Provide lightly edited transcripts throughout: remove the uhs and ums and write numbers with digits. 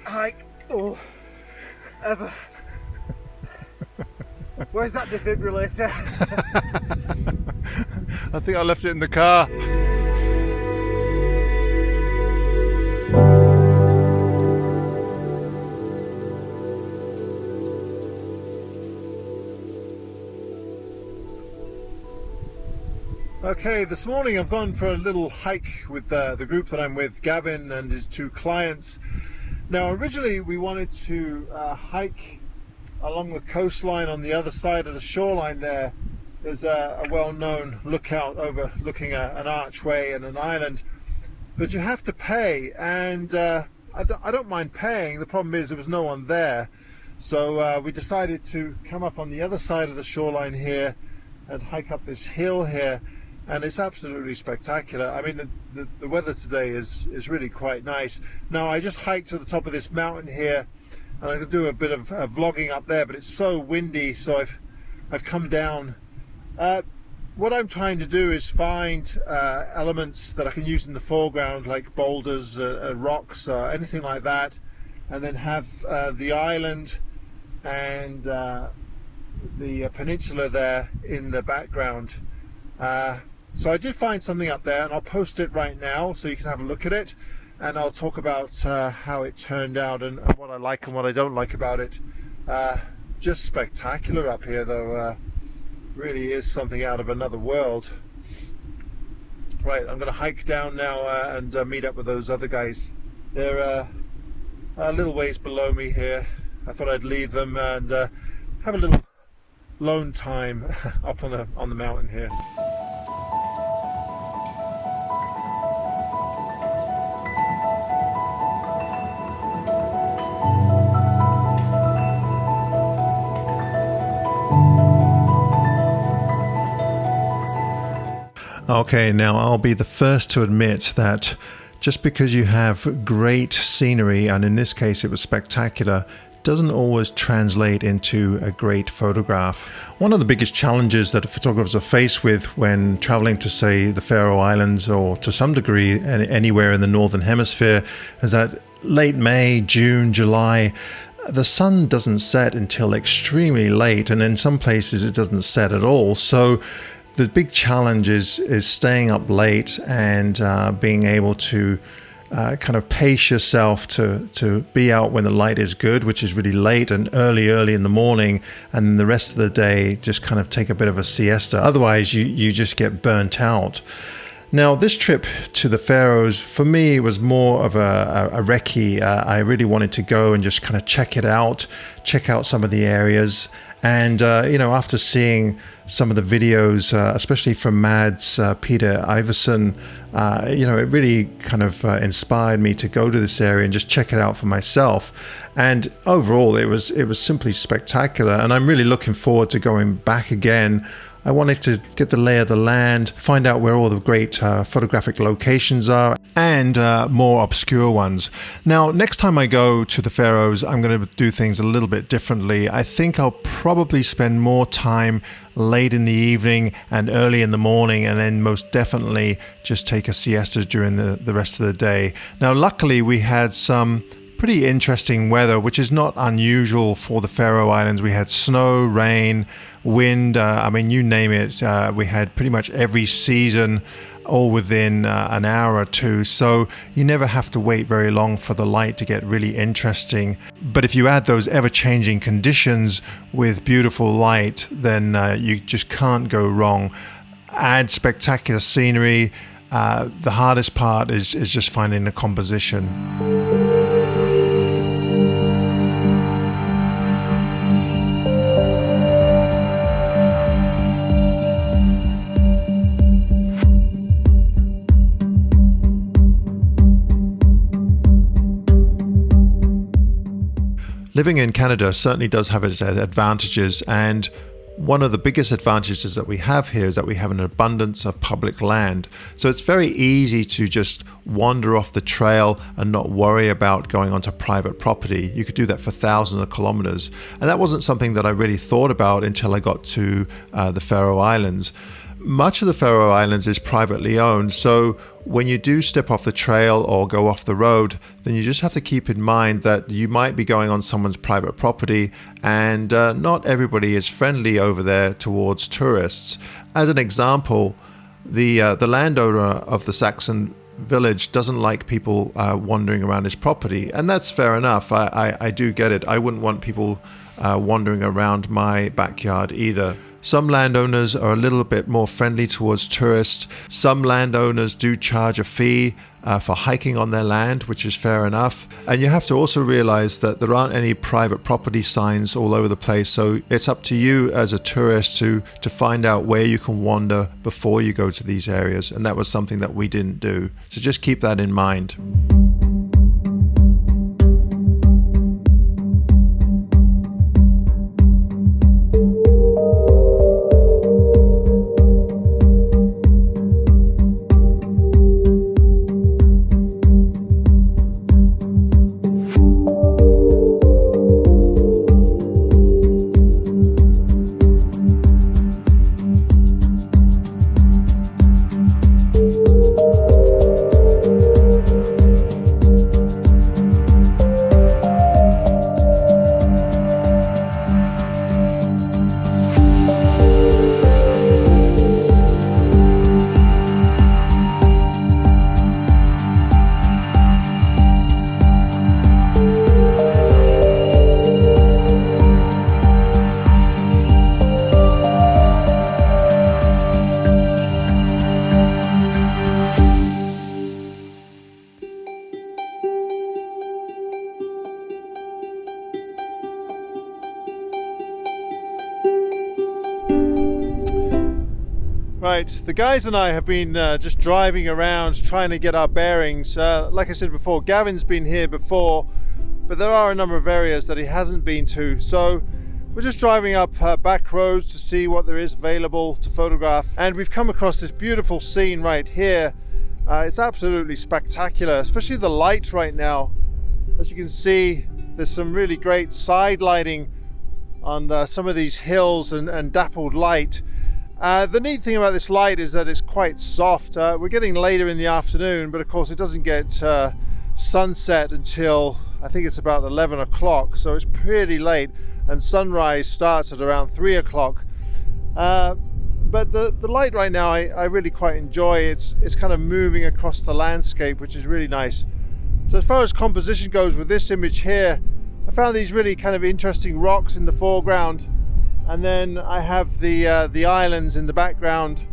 hike ever. Where's that defibrillator? I think I left it in the car. Okay, this morning I've gone for a little hike with the group that I'm with, Gavin and his two clients. Now originally we wanted to hike along the coastline on the other side of the shoreline there. There's a well-known lookout overlooking an archway and an island, but you have to pay, and I don't mind paying. The problem is there was no one there, so we decided to come up on the other side of the shoreline here and hike up this hill here, and it's absolutely spectacular. I mean, the weather today is really quite nice. Now I just hiked to the top of this mountain here, and I could do a bit of vlogging up there, but it's so windy, so I've come down. What I'm trying to do is find elements that I can use in the foreground, like boulders, rocks, anything like that, and then have the island and the peninsula there in the background. So I did find something up there, and I'll post it right now so you can have a look at it, and I'll talk about how it turned out and what I like and what I don't like about it. Just spectacular up here though. Really is something out of another world. Right, I'm going to hike down now and meet up with those other guys. They're a little ways below me here. I thought I'd leave them and have a little lone time up on the mountain here. Okay, now I'll be the first to admit that just because you have great scenery, and in this case it was spectacular, doesn't always translate into a great photograph. One of the biggest challenges that photographers are faced with when traveling to, say, the Faroe Islands, or to some degree anywhere in the Northern Hemisphere, is that late May, June, July, the sun doesn't set until extremely late, and in some places it doesn't set at all. So the big challenge is staying up late and being able to kind of pace yourself to be out when the light is good, which is really late and early in the morning, and then the rest of the day just kind of take a bit of a siesta. Otherwise you just get burnt out. Now this trip to the Faroes for me was more of a recce. I really wanted to go and just kind of check out some of the areas. And after seeing some of the videos, especially from Mads Peter Iverson, it really kind of inspired me to go to this area and just check it out for myself. And overall, it was simply spectacular. And I'm really looking forward to going back again. I wanted to get the lay of the land, find out where all the great photographic locations are, and more obscure ones. Now, next time I go to the Faroes, I'm going to do things a little bit differently. I think I'll probably spend more time late in the evening and early in the morning, and then most definitely just take a siesta during the rest of the day. Now, luckily, we had some pretty interesting weather, which is not unusual for the Faroe Islands. We had snow, rain, wind, I mean, you name it. We had pretty much every season all within an hour or two, so you never have to wait very long for the light to get really interesting. But if you add those ever-changing conditions with beautiful light, then you just can't go wrong. Add spectacular scenery. The hardest part is just finding the composition. Living in Canada certainly does have its advantages, and one of the biggest advantages that we have here is that we have an abundance of public land. So it's very easy to just wander off the trail and not worry about going onto private property. You could do that for thousands of kilometers. And that wasn't something that I really thought about until I got to the Faroe Islands. Much of the Faroe Islands is privately owned, so when you do step off the trail or go off the road, then you just have to keep in mind that you might be going on someone's private property, and not everybody is friendly over there towards tourists. As an example, the landowner of the Saxon village doesn't like people wandering around his property, and that's fair enough. I do get it. I wouldn't want people wandering around my backyard either. Some landowners are a little bit more friendly towards tourists. Some landowners do charge a fee for hiking on their land, which is fair enough. And you have to also realize that there aren't any private property signs all over the place, so it's up to you as a tourist to find out where you can wander before you go to these areas, and that was something that we didn't do. So just keep that in mind. Right, the guys and I have been just driving around trying to get our bearings. Like I said before, Gavin's been here before, but there are a number of areas that he hasn't been to. So we're just driving up back roads to see what there is available to photograph. And we've come across this beautiful scene right here. It's absolutely spectacular, especially the light right now. As you can see, there's some really great side lighting on some of these hills and dappled light. The neat thing about this light is that it's quite soft. We're getting later in the afternoon, but of course it doesn't get sunset until I think it's about 11 o'clock, so it's pretty late, and sunrise starts at around 3 o'clock. But the light right now I really quite enjoy. It's kind of moving across the landscape, which is really nice. So as far as composition goes with this image here, I found these really kind of interesting rocks in the foreground. And then I have the islands in the background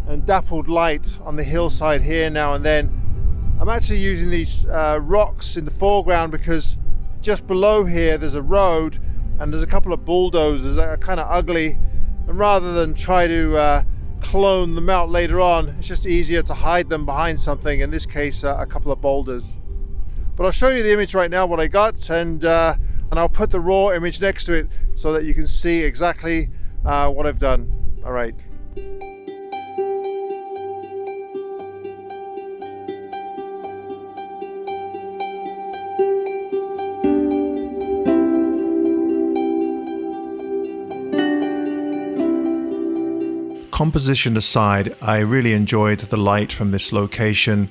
and dappled light on the hillside here now and then. I'm actually using these rocks in the foreground because just below here there's a road and there's a couple of bulldozers that are kind of ugly. And rather than try to clone them out later on, it's just easier to hide them behind something, in this case a couple of boulders. But I'll show you the image right now, what I got, and I'll put the raw image next to it so that you can see exactly what I've done. All right. Composition aside, I really enjoyed the light from this location.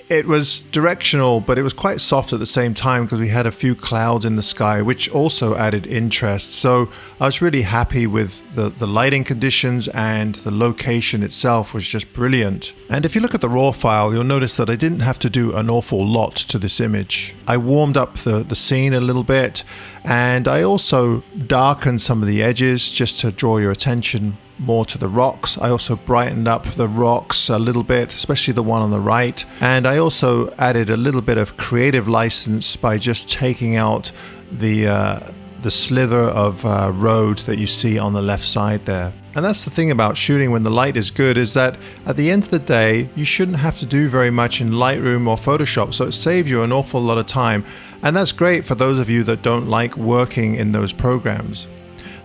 It was directional, but it was quite soft at the same time because we had a few clouds in the sky, which also added interest. So I was really happy with the lighting conditions, and the location itself was just brilliant. And if you look at the raw file, you'll notice that I didn't have to do an awful lot to this image. I warmed up the scene a little bit, and I also darkened some of the edges just to draw your attention more to the rocks. I also brightened up the rocks a little bit, especially the one on the right. And I also added a little bit of creative license by just taking out the slither of road that you see on the left side there. And that's the thing about shooting when the light is good, is that at the end of the day, you shouldn't have to do very much in Lightroom or Photoshop, so it saves you an awful lot of time. And that's great for those of you that don't like working in those programs.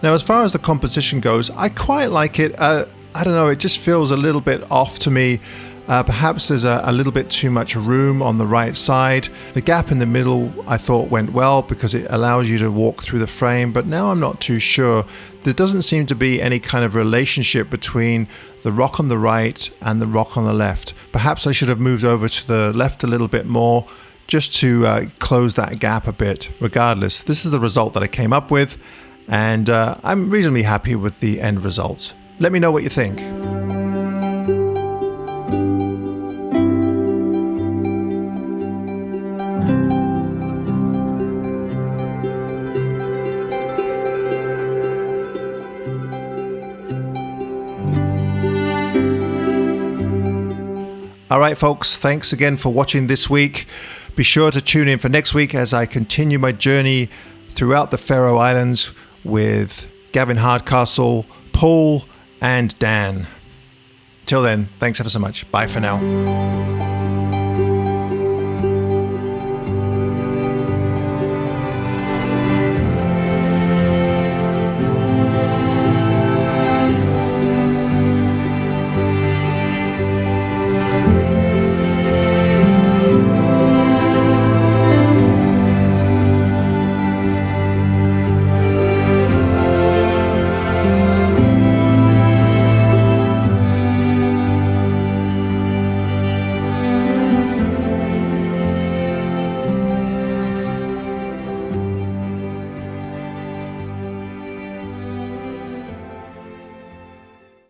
Now, as far as the composition goes, I quite like it. I don't know, it just feels a little bit off to me. Perhaps there's a little bit too much room on the right side. The gap in the middle I thought went well because it allows you to walk through the frame, but now I'm not too sure. There doesn't seem to be any kind of relationship between the rock on the right and the rock on the left. Perhaps I should have moved over to the left a little bit more just to close that gap a bit. Regardless, this is the result that I came up with, and I'm reasonably happy with the end results. Let me know what you think. All right, folks, thanks again for watching this week. Be sure to tune in for next week as I continue my journey throughout the Faroe Islands with Gavin Hardcastle, Paul, and Dan. Till then, thanks ever so much. Bye for now.